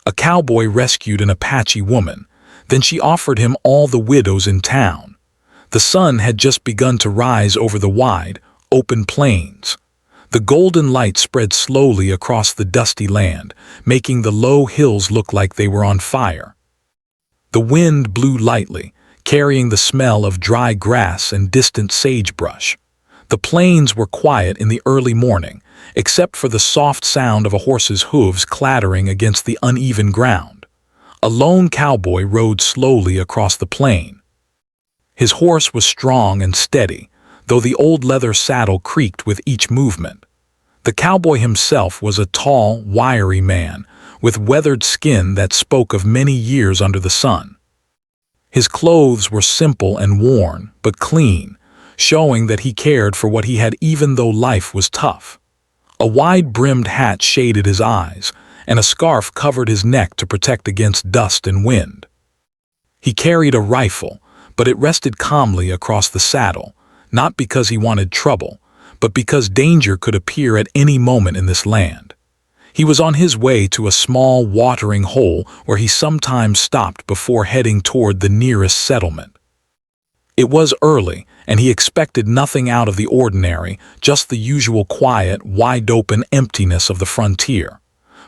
A cowboy rescued an Apache woman. Then she offered him all the widows in town. The sun had just begun to rise over the wide, open plains. The golden light spread slowly across the dusty land, making the low hills look like they were on fire. The wind blew lightly, carrying the smell of dry grass and distant sagebrush. The plains were quiet in the early morning, except for the soft sound of a horse's hooves clattering against the uneven ground. A lone cowboy rode slowly across the plain. His horse was strong and steady, though the old leather saddle creaked with each movement. The cowboy himself was a tall, wiry man, with weathered skin that spoke of many years under the sun. His clothes were simple and worn, but clean, showing that he cared for what he had even though life was tough. A wide-brimmed hat shaded his eyes, and a scarf covered his neck to protect against dust and wind. He carried a rifle, but it rested calmly across the saddle, not because he wanted trouble, but because danger could appear at any moment in this land. He was on his way to a small watering hole where he sometimes stopped before heading toward the nearest settlement. It was early, and he expected nothing out of the ordinary, just the usual quiet, wide-open emptiness of the frontier.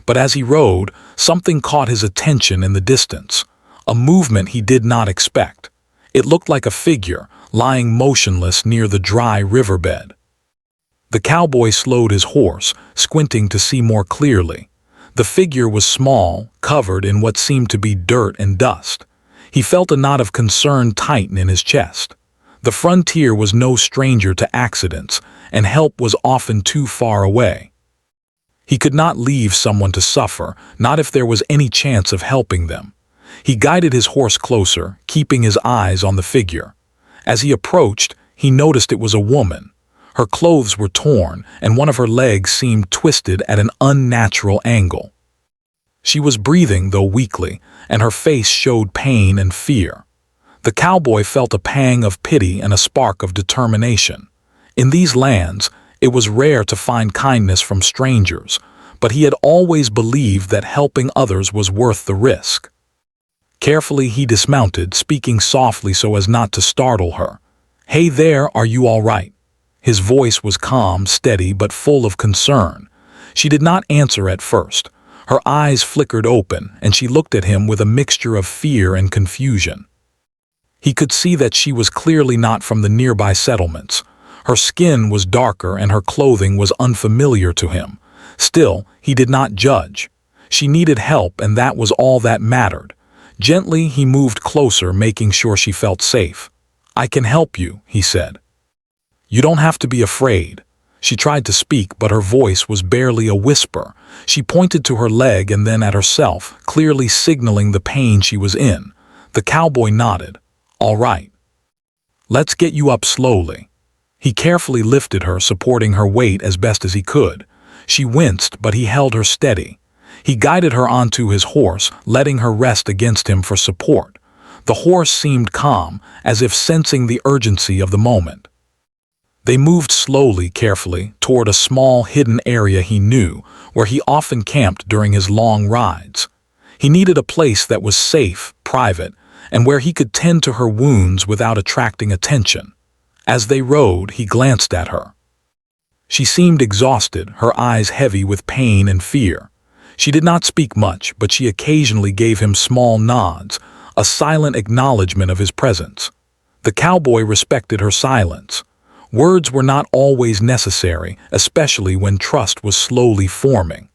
But as he rode, something caught his attention in the distance, a movement he did not expect. It looked like a figure, lying motionless near the dry riverbed. The cowboy slowed his horse, squinting to see more clearly. The figure was small, covered in what seemed to be dirt and dust. He felt a knot of concern tighten in his chest. The frontier was no stranger to accidents, and help was often too far away. He could not leave someone to suffer, not if there was any chance of helping them. He guided his horse closer, keeping his eyes on the figure. As he approached, he noticed it was a woman. Her clothes were torn, and one of her legs seemed twisted at an unnatural angle. She was breathing, though weakly, and her face showed pain and fear. The cowboy felt a pang of pity and a spark of determination. In these lands, it was rare to find kindness from strangers, but he had always believed that helping others was worth the risk. Carefully he dismounted, speaking softly so as not to startle her. "Hey there, are you all right?" His voice was calm, steady, but full of concern. She did not answer at first. Her eyes flickered open, and she looked at him with a mixture of fear and confusion. He could see that she was clearly not from the nearby settlements. Her skin was darker and her clothing was unfamiliar to him. Still, he did not judge. She needed help, and that was all that mattered. Gently, he moved closer, making sure she felt safe. "I can help you," he said. "You don't have to be afraid." She tried to speak, but her voice was barely a whisper. She pointed to her leg and then at herself, clearly signaling the pain she was in. The cowboy nodded. "All right. Let's get you up slowly." He carefully lifted her, supporting her weight as best as he could. She winced, but he held her steady. He guided her onto his horse, letting her rest against him for support. The horse seemed calm, as if sensing the urgency of the moment. They moved slowly, carefully, toward a small, hidden area he knew, where he often camped during his long rides. He needed a place that was safe, private, and where he could tend to her wounds without attracting attention. As they rode, he glanced at her. She seemed exhausted, her eyes heavy with pain and fear. She did not speak much, but she occasionally gave him small nods, a silent acknowledgement of his presence. The cowboy respected her silence. Words were not always necessary, especially when trust was slowly forming.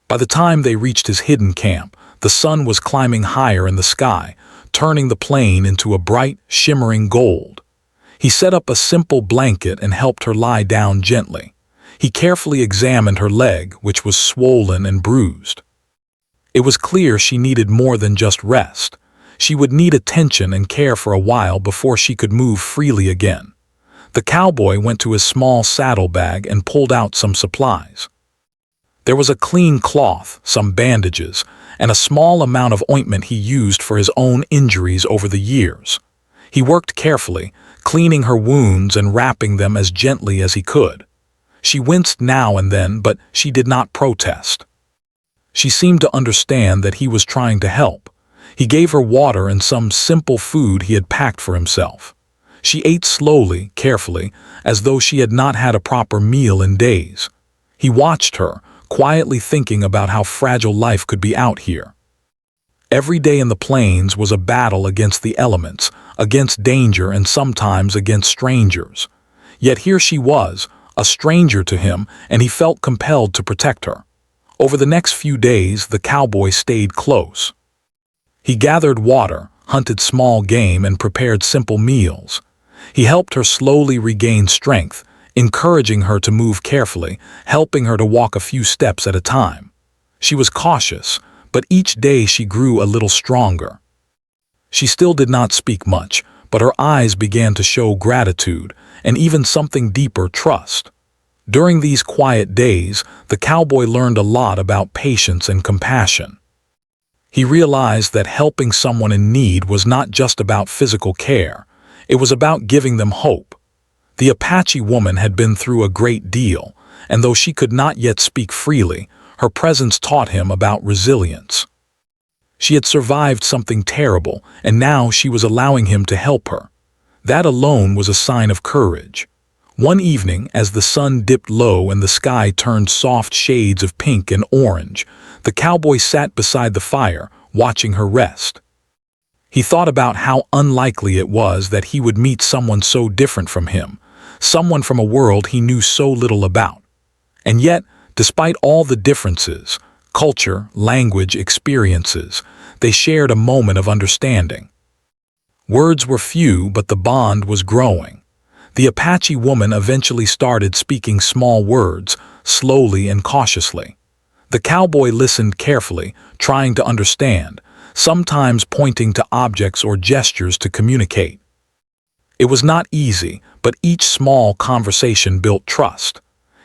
By the time they reached his hidden camp, the sun was climbing higher in the sky, turning the plain into a bright, shimmering gold. He set up a simple blanket and helped her lie down gently. He carefully examined her leg, which was swollen and bruised. It was clear she needed more than just rest. She would need attention and care for a while before she could move freely again. The cowboy went to his small saddlebag and pulled out some supplies. There was a clean cloth, some bandages, and a small amount of ointment he used for his own injuries over the years. He worked carefully, cleaning her wounds and wrapping them as gently as he could. She winced now and then, but she did not protest. She seemed to understand that he was trying to help. He gave her water and some simple food he had packed for himself. She ate slowly, carefully, as though she had not had a proper meal in days. He watched her, quietly thinking about how fragile life could be out here. Every day in the plains was a battle against the elements, against danger, and sometimes against strangers. Yet here she was, a stranger to him, and he felt compelled to protect her. Over the next few days, the cowboy stayed close. He gathered water, hunted small game, and prepared simple meals. He helped her slowly regain strength, encouraging her to move carefully, helping her to walk a few steps at a time. She was cautious, but each day she grew a little stronger. She still did not speak much, but her eyes began to show gratitude and even something deeper, trust. During these quiet days, the cowboy learned a lot about patience and compassion. He realized that helping someone in need was not just about physical care, it was about giving them hope. The Apache woman had been through a great deal, and though she could not yet speak freely, her presence taught him about resilience. She had survived something terrible, and now she was allowing him to help her. That alone was a sign of courage. One evening, as the sun dipped low and the sky turned soft shades of pink and orange, the cowboy sat beside the fire, watching her rest. He thought about how unlikely it was that he would meet someone so different from him, someone from a world he knew so little about. And yet, despite all the differences, culture, language, experiences, they shared a moment of understanding. Words were few, but the bond was growing. The Apache woman eventually started speaking small words, slowly and cautiously. The cowboy listened carefully, trying to understand, sometimes pointing to objects or gestures to communicate. It was not easy, but each small conversation built trust.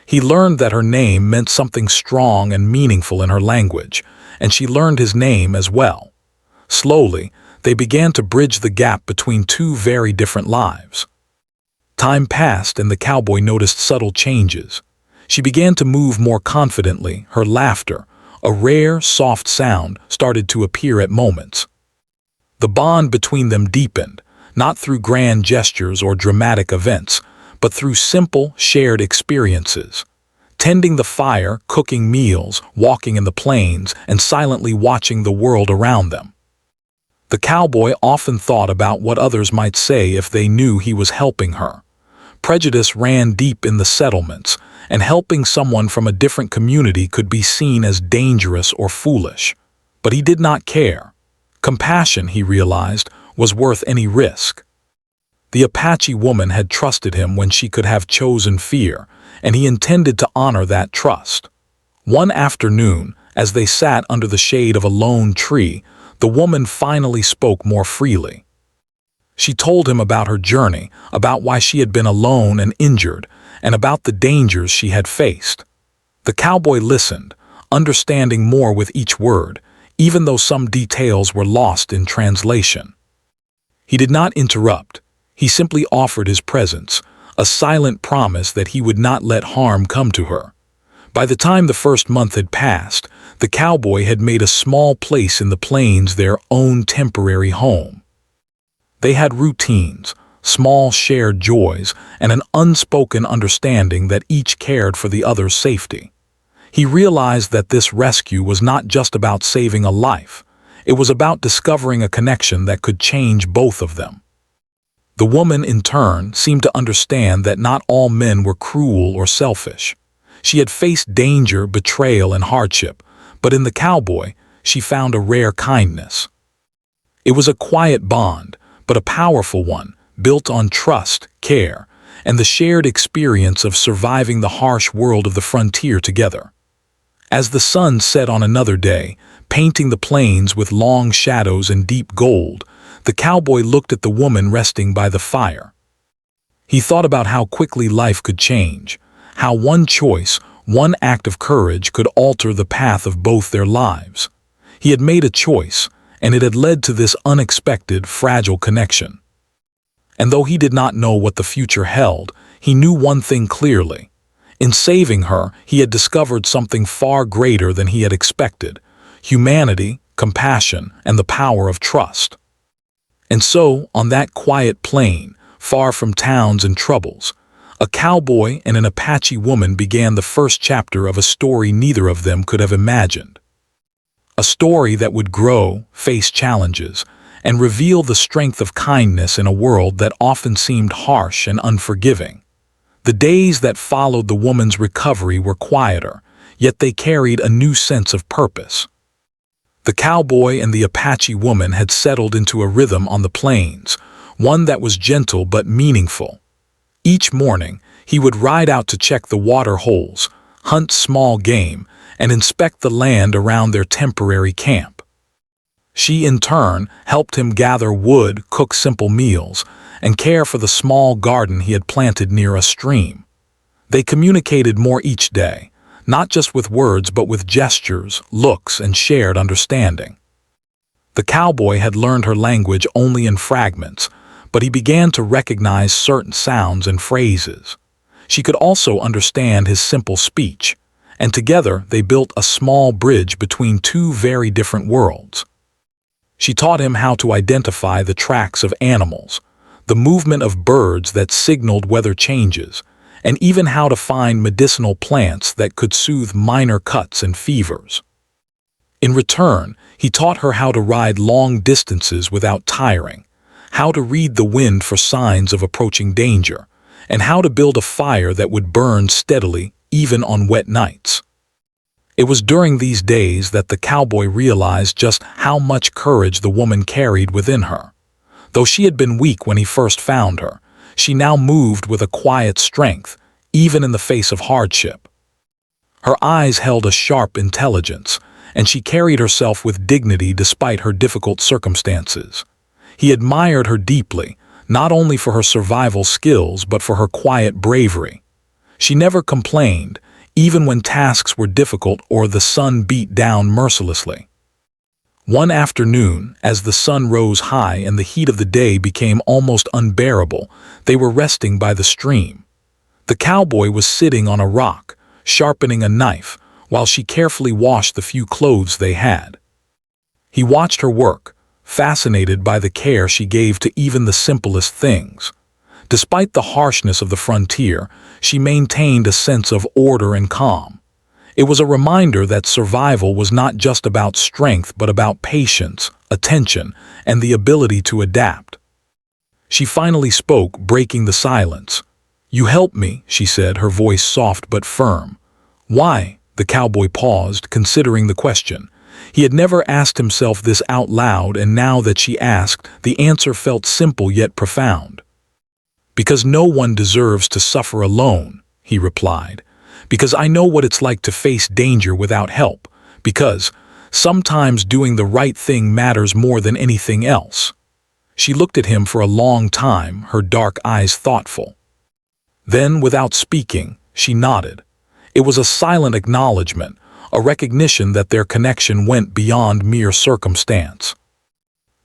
He learned that her name meant something strong and meaningful in her language, and she learned his name as well. Slowly, they began to bridge the gap between two very different lives. Time passed and the cowboy noticed subtle changes. She began to move more confidently, her laughter, a rare, soft sound, started to appear at moments. The bond between them deepened, not through grand gestures or dramatic events, but through simple, shared experiences. Tending the fire, cooking meals, walking in the plains, and silently watching the world around them. The cowboy often thought about what others might say if they knew he was helping her. Prejudice ran deep in the settlements, and helping someone from a different community could be seen as dangerous or foolish. But he did not care. Compassion, he realized, was worth any risk. The Apache woman had trusted him when she could have chosen fear, and he intended to honor that trust. One afternoon, as they sat under the shade of a lone tree, the woman finally spoke more freely. She told him about her journey, about why she had been alone and injured, and about the dangers she had faced. The cowboy listened, understanding more with each word, even though some details were lost in translation. He did not interrupt. He simply offered his presence, a silent promise that he would not let harm come to her. By the time the first month had passed, the cowboy had made a small place in the plains their own temporary home. They had routines, small shared joys, and an unspoken understanding that each cared for the other's safety. He realized that this rescue was not just about saving a life, it was about discovering a connection that could change both of them. The woman, in turn, seemed to understand that not all men were cruel or selfish. She had faced danger, betrayal, and hardship, but in the cowboy, she found a rare kindness. It was a quiet bond, but a powerful one, built on trust, care, and the shared experience of surviving the harsh world of the frontier together. As the sun set on another day, painting the plains with long shadows and deep gold, the cowboy looked at the woman resting by the fire. He thought about how quickly life could change, how one choice, one act of courage could alter the path of both their lives. He had made a choice, and it had led to this unexpected, fragile connection. And though he did not know what the future held, he knew one thing clearly. In saving her, he had discovered something far greater than he had expected: humanity, compassion, and the power of trust. And so, on that quiet plain, far from towns and troubles, a cowboy and an Apache woman began the first chapter of a story neither of them could have imagined. A story that would grow, face challenges, and reveal the strength of kindness in a world that often seemed harsh and unforgiving. The days that followed the woman's recovery were quieter, yet they carried a new sense of purpose. The cowboy and the Apache woman had settled into a rhythm on the plains, one that was gentle but meaningful. Each morning, he would ride out to check the water holes, hunt small game, and inspect the land around their temporary camp. She, in turn, helped him gather wood, cook simple meals, and care for the small garden he had planted near a stream. They communicated more each day, not just with words but with gestures, looks, and shared understanding. The cowboy had learned her language only in fragments, but he began to recognize certain sounds and phrases. She could also understand his simple speech, and together they built a small bridge between two very different worlds. She taught him how to identify the tracks of animals, the movement of birds that signaled weather changes, and even how to find medicinal plants that could soothe minor cuts and fevers. In return, he taught her how to ride long distances without tiring, how to read the wind for signs of approaching danger, and how to build a fire that would burn steadily even on wet nights. It was during these days that the cowboy realized just how much courage the woman carried within her. Though she had been weak when he first found her, she now moved with a quiet strength, even in the face of hardship. Her eyes held a sharp intelligence, and she carried herself with dignity despite her difficult circumstances. He admired her deeply, not only for her survival skills but for her quiet bravery. She never complained, even when tasks were difficult or the sun beat down mercilessly. One afternoon, as the sun rose high and the heat of the day became almost unbearable, they were resting by the stream. The cowboy was sitting on a rock, sharpening a knife, while she carefully washed the few clothes they had. He watched her work, fascinated by the care she gave to even the simplest things. Despite the harshness of the frontier, she maintained a sense of order and calm. It was a reminder that survival was not just about strength but about patience, attention, and the ability to adapt. She finally spoke, breaking the silence. "You help me," she said, her voice soft but firm. "Why?" The cowboy paused, considering the question. He had never asked himself this out loud, and now that she asked, the answer felt simple yet profound. "Because no one deserves to suffer alone," he replied. "Because I know what it's like to face danger without help. Because sometimes doing the right thing matters more than anything else." She looked at him for a long time, her dark eyes thoughtful. Then, without speaking, she nodded. It was a silent acknowledgement, a recognition that their connection went beyond mere circumstance.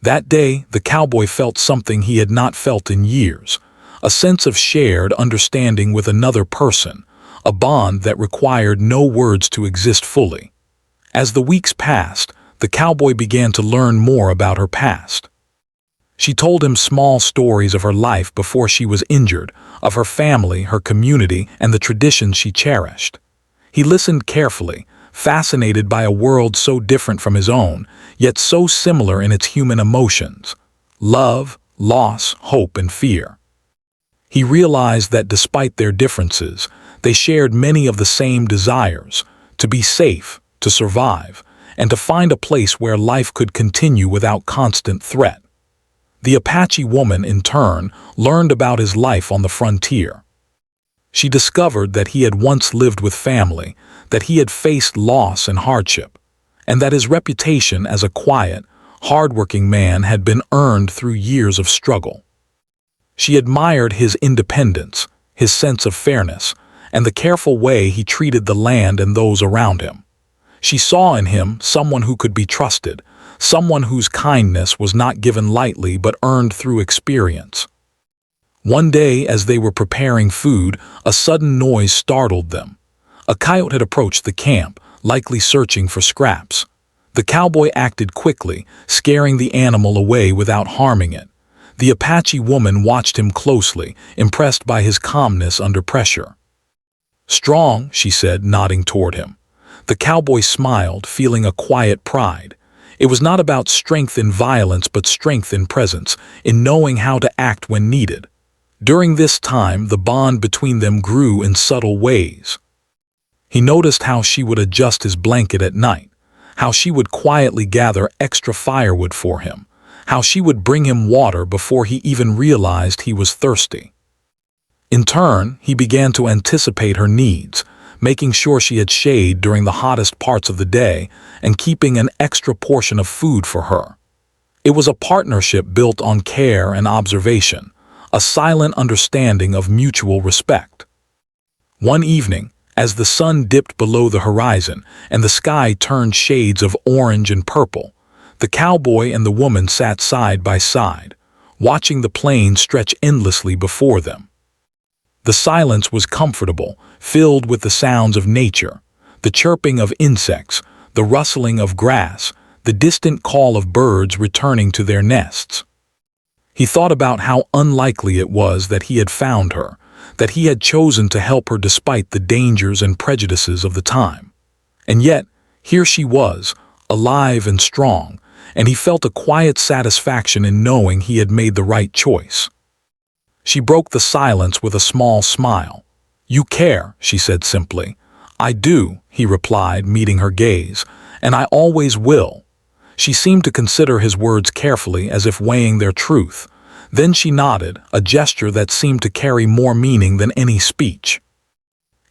That day, the cowboy felt something he had not felt in years, a sense of shared understanding with another person, a bond that required no words to exist fully. As the weeks passed, the cowboy began to learn more about her past. She told him small stories of her life before she was injured, of her family, her community, and the traditions she cherished. He listened carefully, fascinated by a world so different from his own, yet so similar in its human emotions: love, loss, hope, and fear. He realized that despite their differences, they shared many of the same desires: to be safe, to survive, and to find a place where life could continue without constant threat. The Apache woman, in turn, learned about his life on the frontier. She discovered that he had once lived with family, that he had faced loss and hardship, and that his reputation as a quiet, hardworking man had been earned through years of struggle. She admired his independence, his sense of fairness, and the careful way he treated the land and those around him. She saw in him someone who could be trusted, someone whose kindness was not given lightly but earned through experience. One day, as they were preparing food, a sudden noise startled them. A coyote had approached the camp, likely searching for scraps. The cowboy acted quickly, scaring the animal away without harming it. The Apache woman watched him closely, impressed by his calmness under pressure. "Strong," she said, nodding toward him. The cowboy smiled, feeling a quiet pride. It was not about strength in violence, but strength in presence, in knowing how to act when needed. During this time, the bond between them grew in subtle ways. He noticed how she would adjust his blanket at night, how she would quietly gather extra firewood for him, how she would bring him water before he even realized he was thirsty. In turn, he began to anticipate her needs, making sure she had shade during the hottest parts of the day and keeping an extra portion of food for her. It was a partnership built on care and observation, a silent understanding of mutual respect. One evening, as the sun dipped below the horizon and the sky turned shades of orange and purple, the cowboy and the woman sat side by side, watching the plain stretch endlessly before them. The silence was comfortable, filled with the sounds of nature, the chirping of insects, the rustling of grass, the distant call of birds returning to their nests. He thought about how unlikely it was that he had found her, that he had chosen to help her despite the dangers and prejudices of the time. And yet, here she was, alive and strong, and he felt a quiet satisfaction in knowing he had made the right choice. She broke the silence with a small smile. "You care," she said simply. "I do," he replied, meeting her gaze, "and I always will." She seemed to consider his words carefully, as if weighing their truth. Then she nodded, a gesture that seemed to carry more meaning than any speech.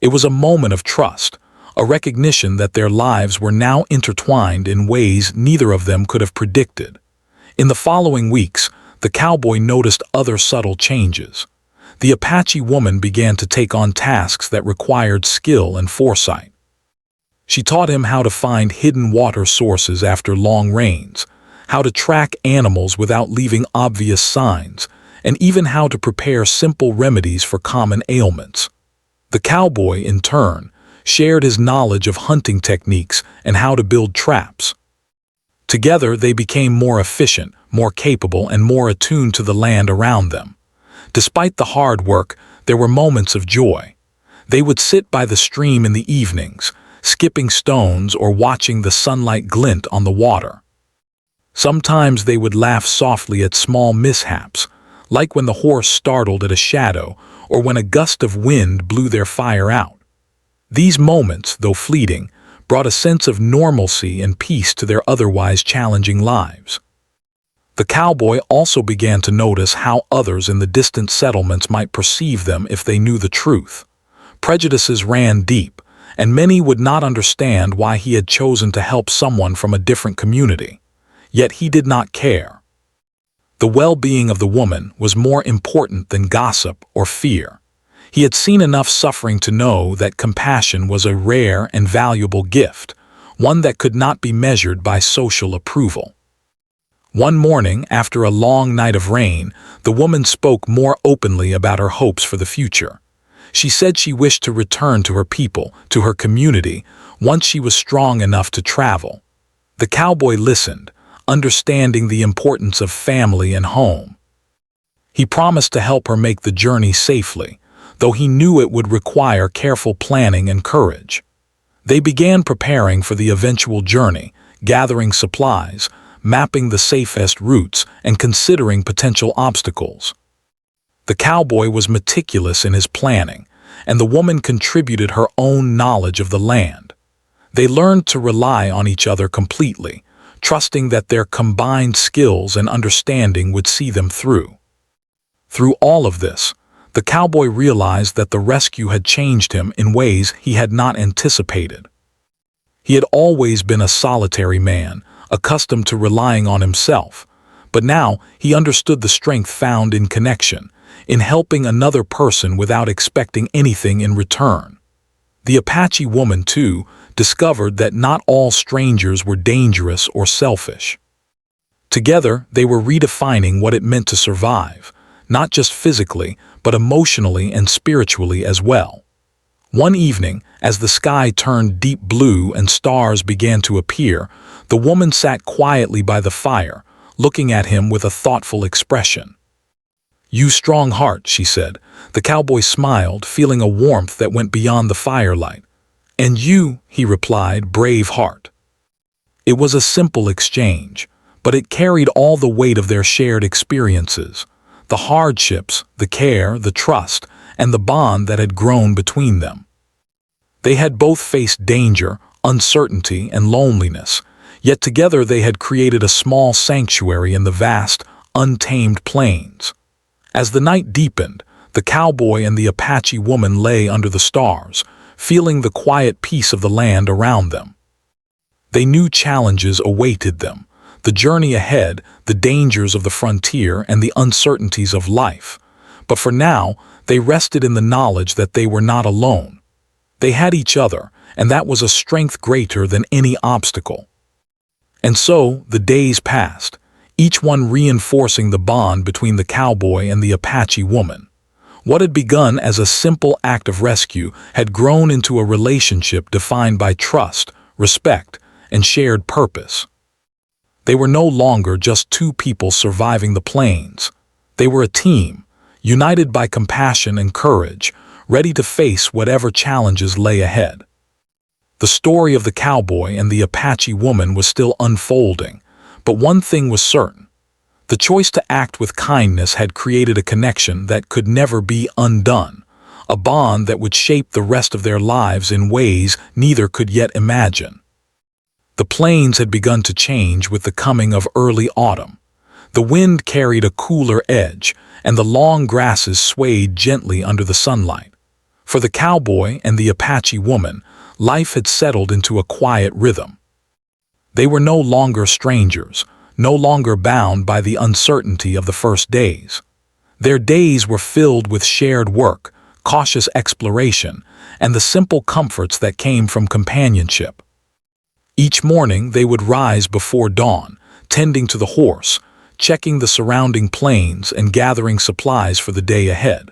It was a moment of trust, a recognition that their lives were now intertwined in ways neither of them could have predicted. In the following weeks, the cowboy noticed other subtle changes. The Apache woman began to take on tasks that required skill and foresight. She taught him how to find hidden water sources after long rains, how to track animals without leaving obvious signs, and even how to prepare simple remedies for common ailments. The cowboy, in turn, shared his knowledge of hunting techniques and how to build traps. Together, they became more efficient, more capable, and more attuned to the land around them. Despite the hard work, there were moments of joy. They would sit by the stream in the evenings, skipping stones or watching the sunlight glint on the water. Sometimes they would laugh softly at small mishaps, like when the horse startled at a shadow or when a gust of wind blew their fire out. These moments, though fleeting, brought a sense of normalcy and peace to their otherwise challenging lives. The cowboy also began to notice how others in the distant settlements might perceive them if they knew the truth. Prejudices ran deep, and many would not understand why he had chosen to help someone from a different community. Yet he did not care. The well-being of the woman was more important than gossip or fear. He had seen enough suffering to know that compassion was a rare and valuable gift, one that could not be measured by social approval. One morning, after a long night of rain, the woman spoke more openly about her hopes for the future. She said she wished to return to her people, to her community, once she was strong enough to travel. The cowboy listened, understanding the importance of family and home. He promised to help her make the journey safely, though he knew it would require careful planning and courage. They began preparing for the eventual journey, gathering supplies, mapping the safest routes, and considering potential obstacles. The cowboy was meticulous in his planning, and the woman contributed her own knowledge of the land. They learned to rely on each other completely, trusting that their combined skills and understanding would see them through. Through all of this, the cowboy realized that the rescue had changed him in ways he had not anticipated. He had always been a solitary man, accustomed to relying on himself, but now he understood the strength found in connection, in helping another person without expecting anything in return. The Apache woman, too, discovered that not all strangers were dangerous or selfish. Together, they were redefining what it meant to survive, not just physically, but emotionally and spiritually as well. One evening, as the sky turned deep blue and stars began to appear, the woman sat quietly by the fire, looking at him with a thoughtful expression. "You strong heart," she said. The cowboy smiled, feeling a warmth that went beyond the firelight. "And you," he replied, "brave heart." It was a simple exchange, but it carried all the weight of their shared experiences, the hardships, the care, the trust, and the bond that had grown between them. They had both faced danger, uncertainty, and loneliness, yet together they had created a small sanctuary in the vast, untamed plains. As the night deepened, the cowboy and the Apache woman lay under the stars, feeling the quiet peace of the land around them. They knew challenges awaited them, the journey ahead, the dangers of the frontier, and the uncertainties of life. But for now, they rested in the knowledge that they were not alone. They had each other, and that was a strength greater than any obstacle. And so, the days passed, each one reinforcing the bond between the cowboy and the Apache woman. What had begun as a simple act of rescue had grown into a relationship defined by trust, respect, and shared purpose. They were no longer just two people surviving the plains. They were a team, united by compassion and courage, ready to face whatever challenges lay ahead. The story of the cowboy and the Apache woman was still unfolding, but one thing was certain. The choice to act with kindness had created a connection that could never be undone, a bond that would shape the rest of their lives in ways neither could yet imagine. The plains had begun to change with the coming of early autumn. The wind carried a cooler edge, and the long grasses swayed gently under the sunlight. For the cowboy and the Apache woman, life had settled into a quiet rhythm. They were no longer strangers, no longer bound by the uncertainty of the first days. Their days were filled with shared work, cautious exploration, and the simple comforts that came from companionship. Each morning they would rise before dawn, tending to the horse, checking the surrounding plains and gathering supplies for the day ahead.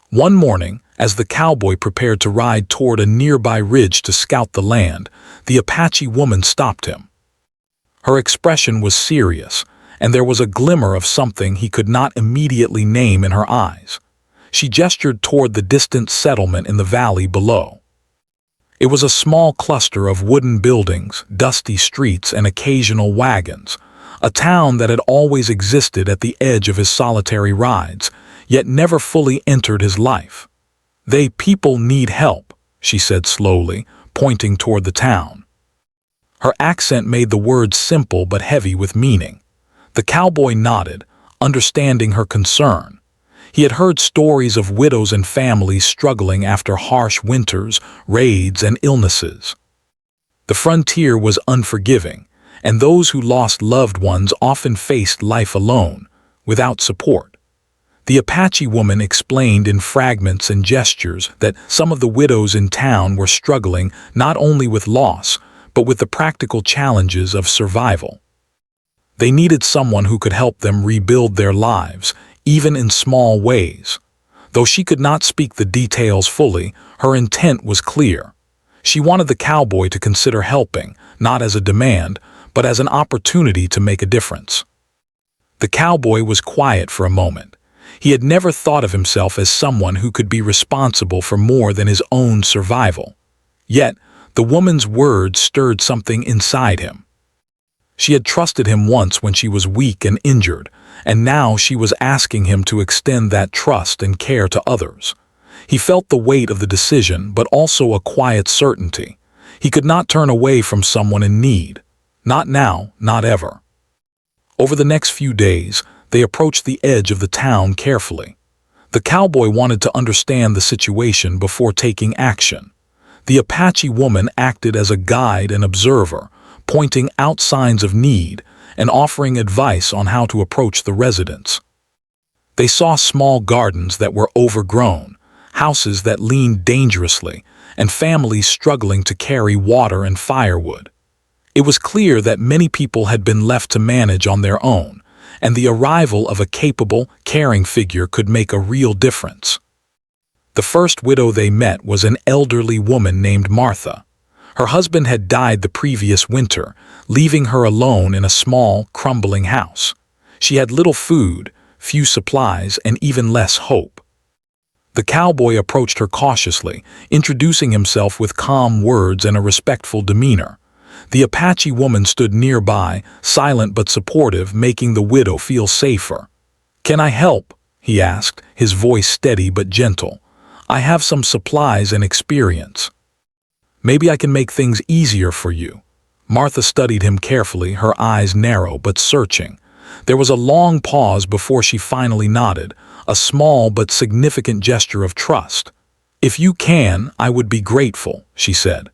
One morning, as the cowboy prepared to ride toward a nearby ridge to scout the land, the Apache woman stopped him. Her expression was serious, and there was a glimmer of something he could not immediately name in her eyes. She gestured toward the distant settlement in the valley below. It was a small cluster of wooden buildings, dusty streets, and occasional wagons, a town that had always existed at the edge of his solitary rides, yet never fully entered his life. People need help," she said slowly, pointing toward the town. Her accent made the words simple but heavy with meaning. The cowboy nodded, understanding her concern. He had heard stories of widows and families struggling after harsh winters, raids, and illnesses. The frontier was unforgiving, and those who lost loved ones often faced life alone, without support. The Apache woman explained in fragments and gestures that some of the widows in town were struggling not only with loss, but with the practical challenges of survival. They needed someone who could help them rebuild their lives, even in small ways. Though she could not speak the details fully, her intent was clear. She wanted the cowboy to consider helping, not as a demand, but as an opportunity to make a difference. The cowboy was quiet for a moment. He had never thought of himself as someone who could be responsible for more than his own survival. Yet, the woman's words stirred something inside him. She had trusted him once when she was weak and injured, and now she was asking him to extend that trust and care to others. He felt the weight of the decision, but also a quiet certainty. He could not turn away from someone in need. Not now, not ever. Over the next few days, they approached the edge of the town carefully. The cowboy wanted to understand the situation before taking action. The Apache woman acted as a guide and observer, pointing out signs of need and offering advice on how to approach the residents. They saw small gardens that were overgrown, houses that leaned dangerously, and families struggling to carry water and firewood. It was clear that many people had been left to manage on their own, and the arrival of a capable, caring figure could make a real difference. The first widow they met was an elderly woman named Martha. Her husband had died the previous winter, leaving her alone in a small, crumbling house. She had little food, few supplies, and even less hope. The cowboy approached her cautiously, introducing himself with calm words and a respectful demeanor. The Apache woman stood nearby, silent but supportive, making the widow feel safer. "Can I help?" he asked, his voice steady but gentle. "I have some supplies and experience. Maybe I can make things easier for you." Martha studied him carefully, her eyes narrow but searching. There was a long pause before she finally nodded, a small but significant gesture of trust. "If you can, I would be grateful," she said.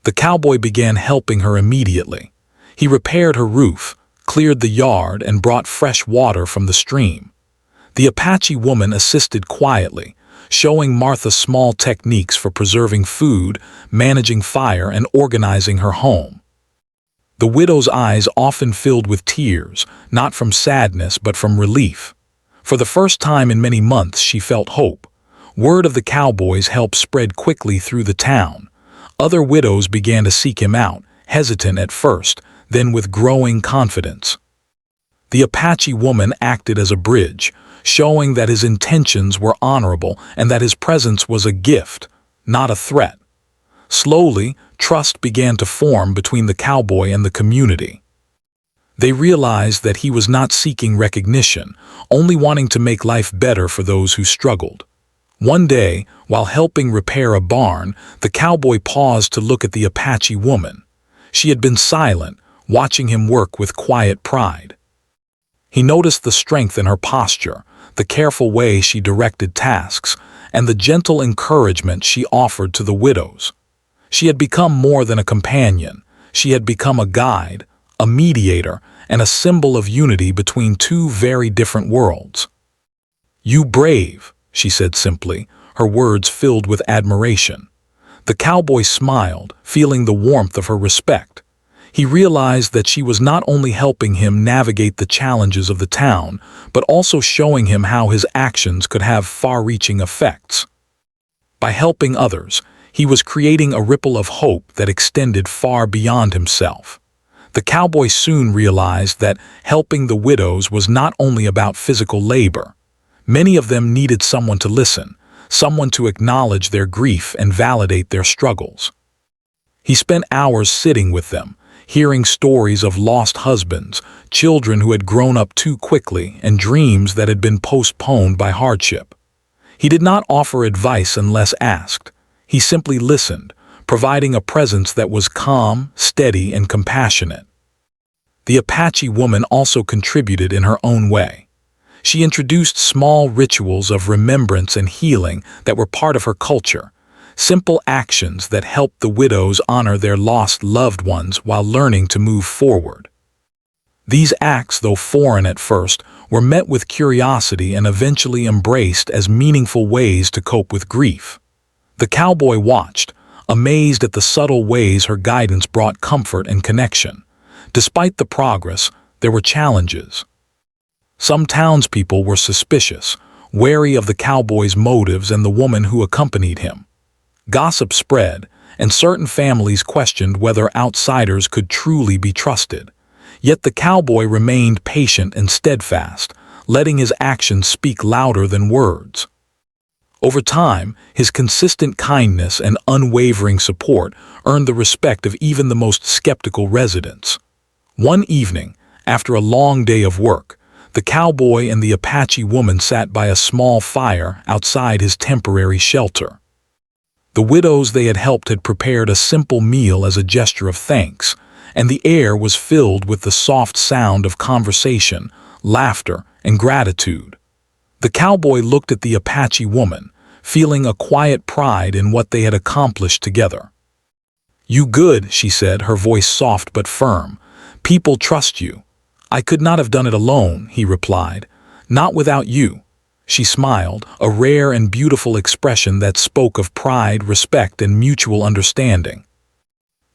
The cowboy began helping her immediately. He repaired her roof, cleared the yard, and brought fresh water from the stream. The Apache woman assisted quietly, showing Martha small techniques for preserving food, managing fire, and organizing her home. The widow's eyes often filled with tears, not from sadness but from relief. For the first time in many months she felt hope. Word of the cowboys help spread quickly through the town. Other widows began to seek him out, hesitant at first, then with growing confidence. The Apache woman acted as a bridge, showing that his intentions were honorable and that his presence was a gift, not a threat. Slowly, trust began to form between the cowboy and the community. They realized that he was not seeking recognition, only wanting to make life better for those who struggled. One day, while helping repair a barn, the cowboy paused to look at the Apache woman. She had been silent, watching him work with quiet pride. He noticed the strength in her posture, the careful way she directed tasks, and the gentle encouragement she offered to the widows. She had become more than a companion. She had become a guide, a mediator, and a symbol of unity between two very different worlds. "You brave," she said simply, her words filled with admiration. The cowboy smiled, feeling the warmth of her respect. He realized that she was not only helping him navigate the challenges of the town, but also showing him how his actions could have far-reaching effects. By helping others, he was creating a ripple of hope that extended far beyond himself. The cowboy soon realized that helping the widows was not only about physical labor. Many of them needed someone to listen, someone to acknowledge their grief and validate their struggles. He spent hours sitting with them, hearing stories of lost husbands, children who had grown up too quickly, and dreams that had been postponed by hardship. He did not offer advice unless asked. He simply listened, providing a presence that was calm, steady, and compassionate. The Apache woman also contributed in her own way. She introduced small rituals of remembrance and healing that were part of her culture, simple actions that helped the widows honor their lost loved ones while learning to move forward. These acts, though foreign at first, were met with curiosity and eventually embraced as meaningful ways to cope with grief. The cowboy watched, amazed at the subtle ways her guidance brought comfort and connection. Despite the progress, there were challenges. Some townspeople were suspicious, wary of the cowboy's motives and the woman who accompanied him. Gossip spread, and certain families questioned whether outsiders could truly be trusted. Yet the cowboy remained patient and steadfast, letting his actions speak louder than words. Over time, his consistent kindness and unwavering support earned the respect of even the most skeptical residents. One evening, after a long day of work, the cowboy and the Apache woman sat by a small fire outside his temporary shelter. The widows they had helped had prepared a simple meal as a gesture of thanks, and the air was filled with the soft sound of conversation, laughter, and gratitude. The cowboy looked at the Apache woman, feeling a quiet pride in what they had accomplished together. "You good," she said, her voice soft but firm. "People trust you." "I could not have done it alone," he replied. "Not without you." She smiled, a rare and beautiful expression that spoke of pride, respect, and mutual understanding.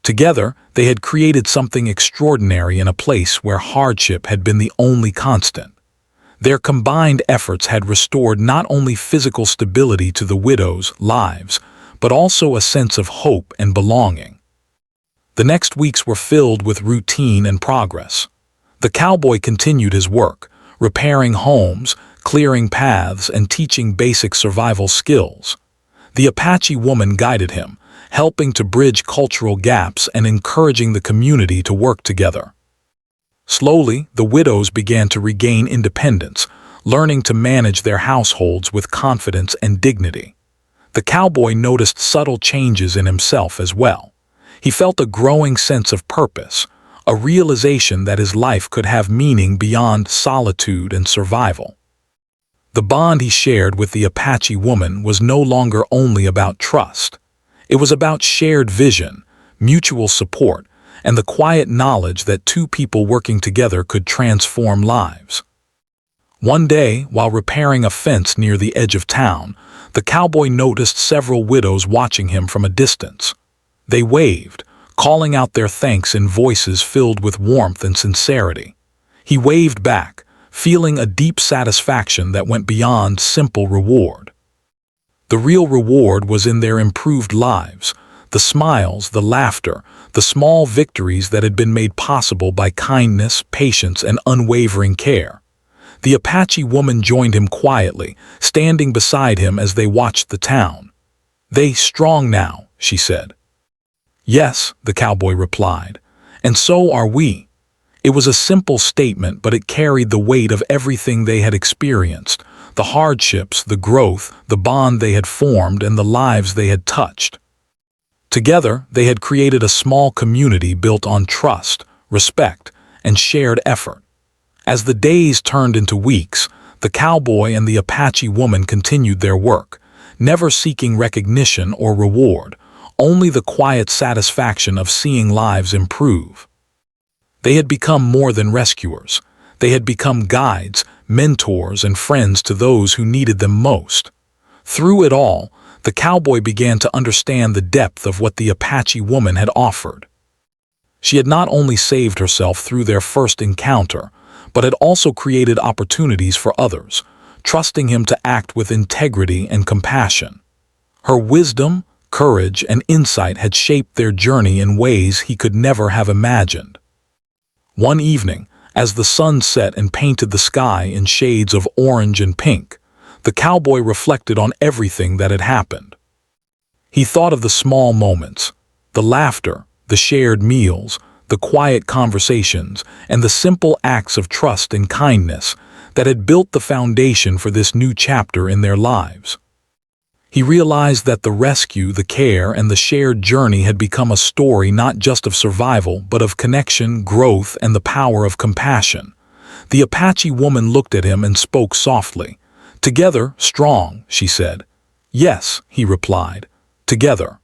Together, they had created something extraordinary in a place where hardship had been the only constant. Their combined efforts had restored not only physical stability to the widows' lives, but also a sense of hope and belonging. The next weeks were filled with routine and progress. The cowboy continued his work, repairing homes, clearing paths, and teaching basic survival skills. The Apache woman guided him, helping to bridge cultural gaps and encouraging the community to work together. Slowly, the widows began to regain independence, learning to manage their households with confidence and dignity. The cowboy noticed subtle changes in himself as well. He felt a growing sense of purpose, a realization that his life could have meaning beyond solitude and survival. The bond he shared with the Apache woman was no longer only about trust. It was about shared vision, mutual support, and the quiet knowledge that two people working together could transform lives. One day, while repairing a fence near the edge of town, the cowboy noticed several widows watching him from a distance. They waved, calling out their thanks in voices filled with warmth and sincerity. He waved back, feeling a deep satisfaction that went beyond simple reward. The real reward was in their improved lives, the smiles, the laughter, the small victories that had been made possible by kindness, patience, and unwavering care. The Apache woman joined him quietly, standing beside him as they watched the town. "They strong now," she said. "Yes," the cowboy replied, "and so are we." It was a simple statement, but it carried the weight of everything they had experienced, the hardships, the growth, the bond they had formed, and the lives they had touched. Together, they had created a small community built on trust, respect, and shared effort. As the days turned into weeks, the cowboy and the Apache woman continued their work, never seeking recognition or reward, only the quiet satisfaction of seeing lives improve. They had become more than rescuers. They had become guides, mentors, and friends to those who needed them most. Through it all, the cowboy began to understand the depth of what the Apache woman had offered. She had not only saved herself through their first encounter, but had also created opportunities for others, trusting him to act with integrity and compassion. Her wisdom, courage, and insight had shaped their journey in ways he could never have imagined. One evening, as the sun set and painted the sky in shades of orange and pink, the cowboy reflected on everything that had happened. He thought of the small moments, the laughter, the shared meals, the quiet conversations, and the simple acts of trust and kindness that had built the foundation for this new chapter in their lives. He realized that the rescue, the care, and the shared journey had become a story not just of survival, but of connection, growth, and the power of compassion. The Apache woman looked at him and spoke softly. "Together, strong," she said. "Yes," he replied, "together."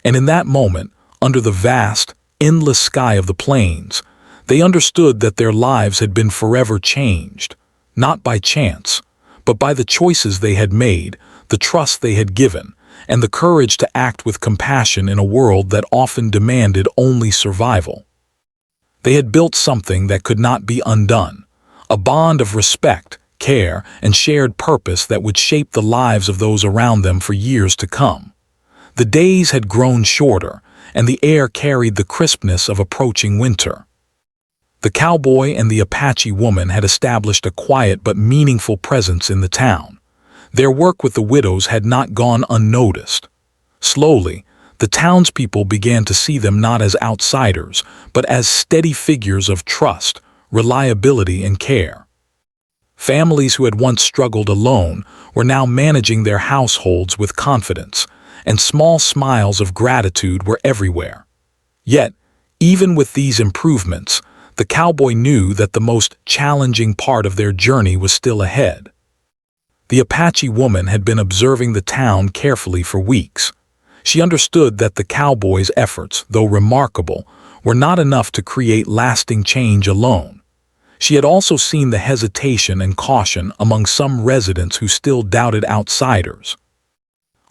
And in that moment, under the vast, endless sky of the plains, they understood that their lives had been forever changed, not by chance, but by the choices they had made, the trust they had given, and the courage to act with compassion in a world that often demanded only survival. They had built something that could not be undone, a bond of respect, care, and shared purpose that would shape the lives of those around them for years to come. The days had grown shorter, and the air carried the crispness of approaching winter. The cowboy and the Apache woman had established a quiet but meaningful presence in the town. Their work with the widows had not gone unnoticed. Slowly, the townspeople began to see them not as outsiders, but as steady figures of trust, reliability, and care. Families who had once struggled alone were now managing their households with confidence, and small smiles of gratitude were everywhere. Yet, even with these improvements, the cowboy knew that the most challenging part of their journey was still ahead. The Apache woman had been observing the town carefully for weeks. She understood that the cowboy's efforts, though remarkable, were not enough to create lasting change alone. She had also seen the hesitation and caution among some residents who still doubted outsiders.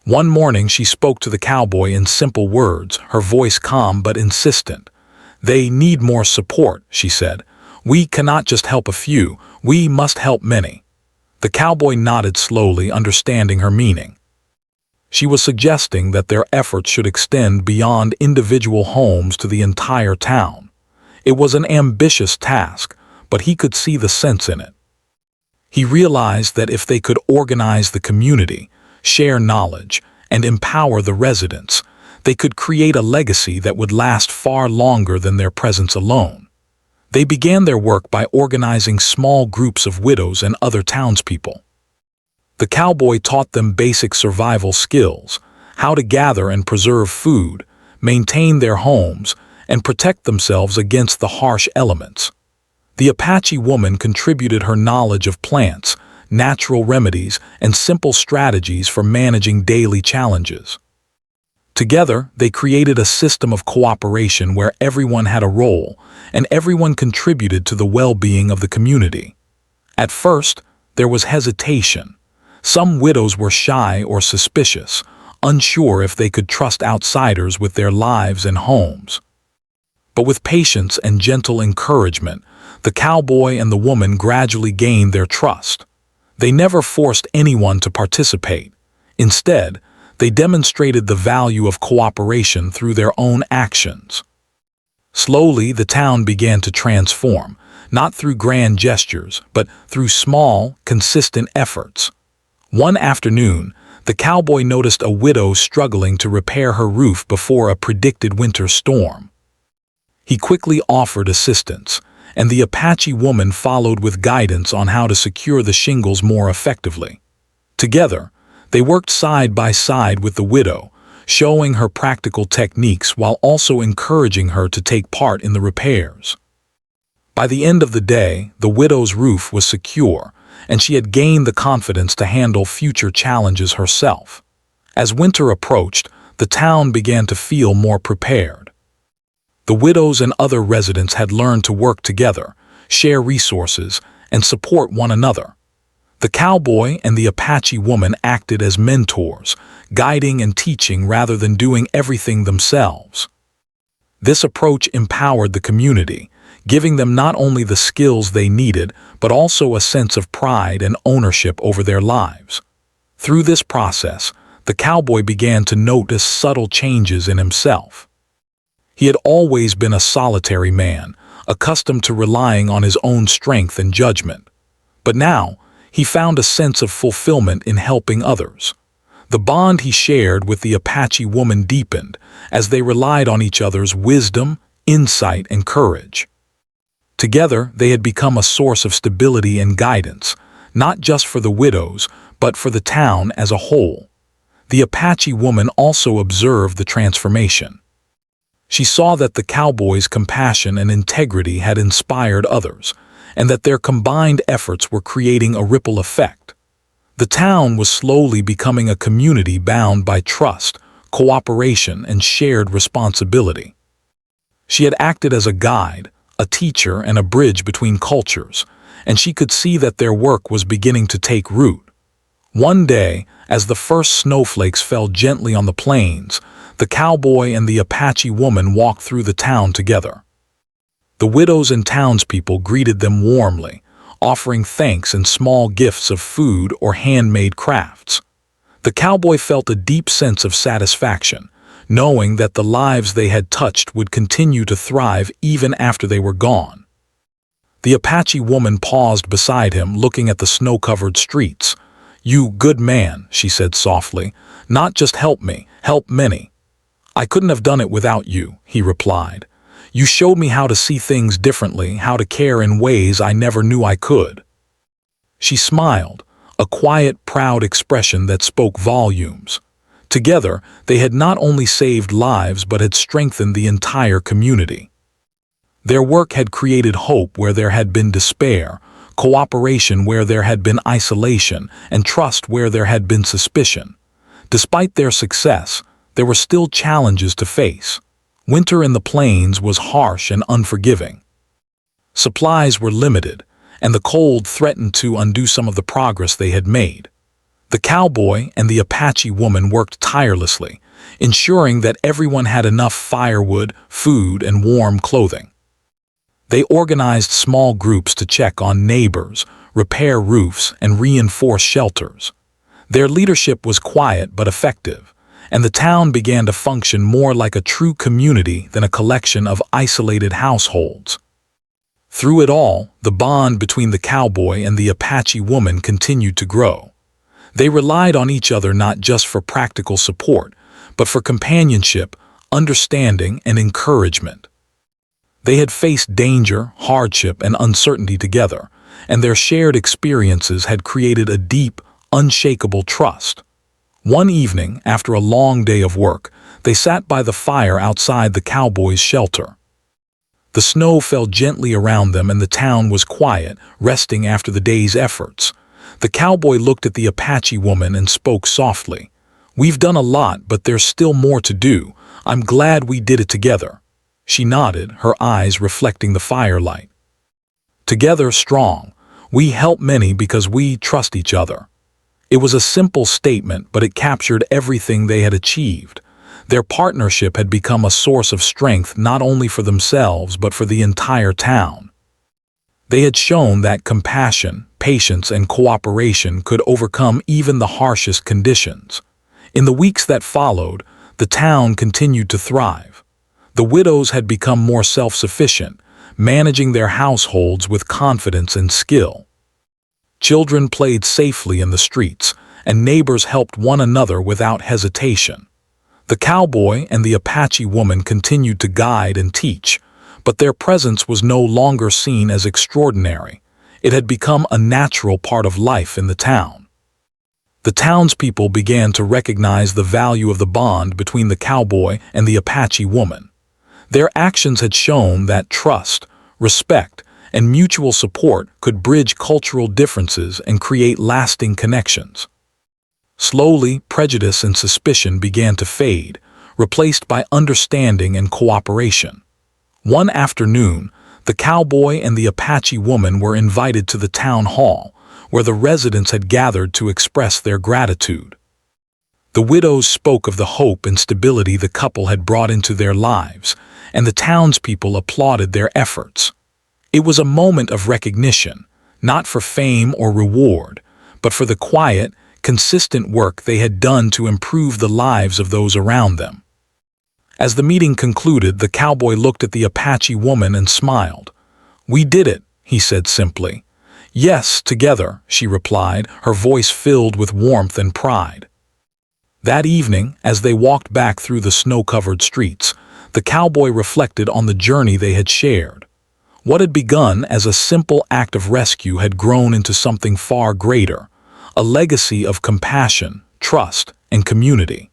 One morning she spoke to the cowboy in simple words, her voice calm but insistent. "They need more support," she said. "We cannot just help a few, we must help many." The cowboy nodded slowly, understanding her meaning. She was suggesting that their efforts should extend beyond individual homes to the entire town. It was an ambitious task, but he could see the sense in it. He realized that if they could organize the community, share knowledge, and empower the residents, they could create a legacy that would last far longer than their presence alone. They began their work by organizing small groups of widows and other townspeople. The cowboy taught them basic survival skills, how to gather and preserve food, maintain their homes, and protect themselves against the harsh elements. The Apache woman contributed her knowledge of plants, natural remedies, and simple strategies for managing daily challenges. Together, they created a system of cooperation where everyone had a role, and everyone contributed to the well-being of the community. At first, there was hesitation. Some widows were shy or suspicious, unsure if they could trust outsiders with their lives and homes. But with patience and gentle encouragement, the cowboy and the woman gradually gained their trust. They never forced anyone to participate. Instead, they demonstrated the value of cooperation through their own actions. Slowly, the town began to transform, not through grand gestures, but through small, consistent efforts. One afternoon, the cowboy noticed a widow struggling to repair her roof before a predicted winter storm. He quickly offered assistance, and the Apache woman followed with guidance on how to secure the shingles more effectively. Together, they worked side by side with the widow, showing her practical techniques while also encouraging her to take part in the repairs. By the end of the day, the widow's roof was secure, and she had gained the confidence to handle future challenges herself. As winter approached, the town began to feel more prepared. The widows and other residents had learned to work together, share resources, and support one another. The cowboy and the Apache woman acted as mentors, guiding and teaching rather than doing everything themselves. This approach empowered the community, giving them not only the skills they needed, but also a sense of pride and ownership over their lives. Through this process, the cowboy began to notice subtle changes in himself. He had always been a solitary man, accustomed to relying on his own strength and judgment. But now, he found a sense of fulfillment in helping others. The bond he shared with the Apache woman deepened as they relied on each other's wisdom, insight, and courage. Together, they had become a source of stability and guidance, not just for the widows, but for the town as a whole. The Apache woman also observed the transformation. She saw that the cowboys' compassion and integrity had inspired others, and that their combined efforts were creating a ripple effect. The town was slowly becoming a community bound by trust, cooperation, and shared responsibility. She had acted as a guide, a teacher, and a bridge between cultures, and she could see that their work was beginning to take root. One day, as the first snowflakes fell gently on the plains, the cowboy and the Apache woman walked through the town together. The widows and townspeople greeted them warmly, offering thanks and small gifts of food or handmade crafts. The cowboy felt a deep sense of satisfaction, knowing that the lives they had touched would continue to thrive even after they were gone. The Apache woman paused beside him, looking at the snow-covered streets. "You good man," she said softly, "not just help me, help many." "I couldn't have done it without you," he replied. "You showed me how to see things differently, how to care in ways I never knew I could." She smiled, a quiet, proud expression that spoke volumes. Together, they had not only saved lives but had strengthened the entire community. Their work had created hope where there had been despair, cooperation where there had been isolation, and trust where there had been suspicion. Despite their success, there were still challenges to face. Winter in the plains was harsh and unforgiving. Supplies were limited, and the cold threatened to undo some of the progress they had made. The cowboy and the Apache woman worked tirelessly, ensuring that everyone had enough firewood, food, and warm clothing. They organized small groups to check on neighbors, repair roofs, and reinforce shelters. Their leadership was quiet but effective, and the town began to function more like a true community than a collection of isolated households. Through it all, the bond between the cowboy and the Apache woman continued to grow. They relied on each other not just for practical support, but for companionship, understanding, and encouragement. They had faced danger, hardship, and uncertainty together, and their shared experiences had created a deep, unshakable trust. One evening, after a long day of work, they sat by the fire outside the cowboys' shelter. The snow fell gently around them and the town was quiet, resting after the day's efforts. The cowboy looked at the Apache woman and spoke softly. "We've done a lot, but there's still more to do. I'm glad we did it together." She nodded, her eyes reflecting the firelight. "Together strong. We help many because we trust each other." It was a simple statement, but it captured everything they had achieved. Their partnership had become a source of strength not only for themselves but for the entire town. They had shown that compassion, patience, and cooperation could overcome even the harshest conditions. In the weeks that followed, the town continued to thrive. The widows had become more self-sufficient, managing their households with confidence and skill. Children played safely in the streets, and neighbors helped one another without hesitation. The cowboy and the Apache woman continued to guide and teach, but their presence was no longer seen as extraordinary. It had become a natural part of life in the town. The townspeople began to recognize the value of the bond between the cowboy and the Apache woman. Their actions had shown that trust, respect, and mutual support could bridge cultural differences and create lasting connections. Slowly, prejudice and suspicion began to fade, replaced by understanding and cooperation. One afternoon, the cowboy and the Apache woman were invited to the town hall, where the residents had gathered to express their gratitude. The widows spoke of the hope and stability the couple had brought into their lives, and the townspeople applauded their efforts. It was a moment of recognition, not for fame or reward, but for the quiet, consistent work they had done to improve the lives of those around them. As the meeting concluded, the cowboy looked at the Apache woman and smiled. "We did it," he said simply. "Yes, together," she replied, her voice filled with warmth and pride. That evening, as they walked back through the snow-covered streets, the cowboy reflected on the journey they had shared. What had begun as a simple act of rescue had grown into something far greater, a legacy of compassion, trust, and community.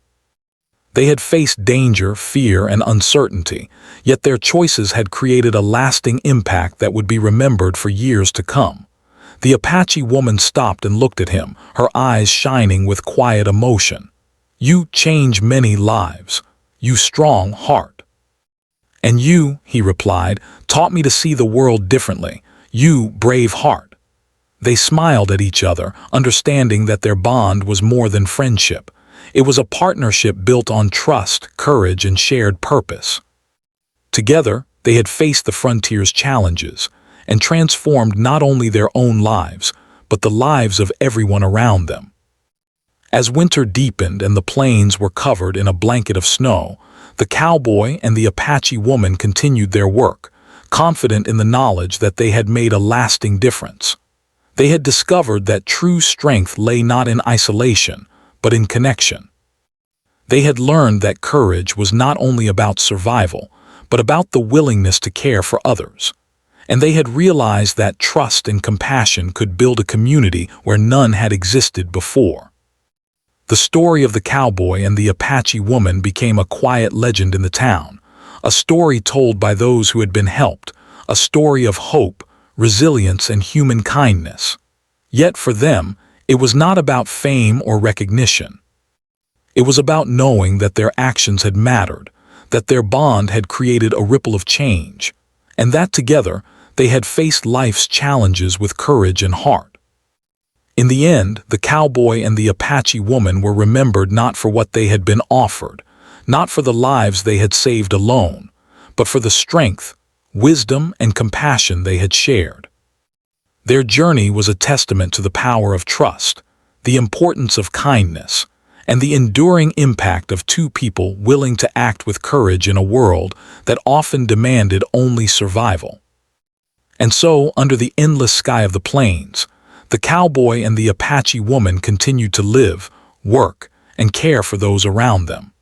They had faced danger, fear, and uncertainty, yet their choices had created a lasting impact that would be remembered for years to come. The Apache woman stopped and looked at him, her eyes shining with quiet emotion. "You change many lives, you strong heart." "And you," he replied, "taught me to see the world differently, you brave heart." They smiled at each other, understanding that their bond was more than friendship. It was a partnership built on trust, courage, and shared purpose. Together, they had faced the frontier's challenges and transformed not only their own lives, but the lives of everyone around them. As winter deepened and the plains were covered in a blanket of snow, the cowboy and the Apache woman continued their work, confident in the knowledge that they had made a lasting difference. They had discovered that true strength lay not in isolation, but in connection. They had learned that courage was not only about survival, but about the willingness to care for others. And they had realized that trust and compassion could build a community where none had existed before. The story of the cowboy and the Apache woman became a quiet legend in the town, a story told by those who had been helped, a story of hope, resilience, and human kindness. Yet for them, it was not about fame or recognition. It was about knowing that their actions had mattered, that their bond had created a ripple of change, and that together they had faced life's challenges with courage and heart. In the end, the cowboy and the Apache woman were remembered not for what they had been offered, not for the lives they had saved alone, but for the strength, wisdom, and compassion they had shared. Their journey was a testament to the power of trust, the importance of kindness, and the enduring impact of two people willing to act with courage in a world that often demanded only survival. And so, under the endless sky of the plains, the cowboy and the Apache woman continued to live, work, and care for those around them.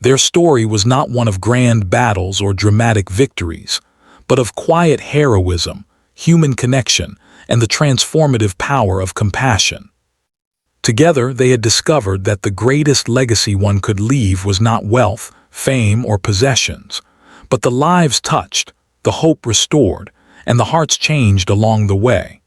Their story was not one of grand battles or dramatic victories, but of quiet heroism, human connection, and the transformative power of compassion. Together, they had discovered that the greatest legacy one could leave was not wealth, fame, or possessions, but the lives touched, the hope restored, and the hearts changed along the way.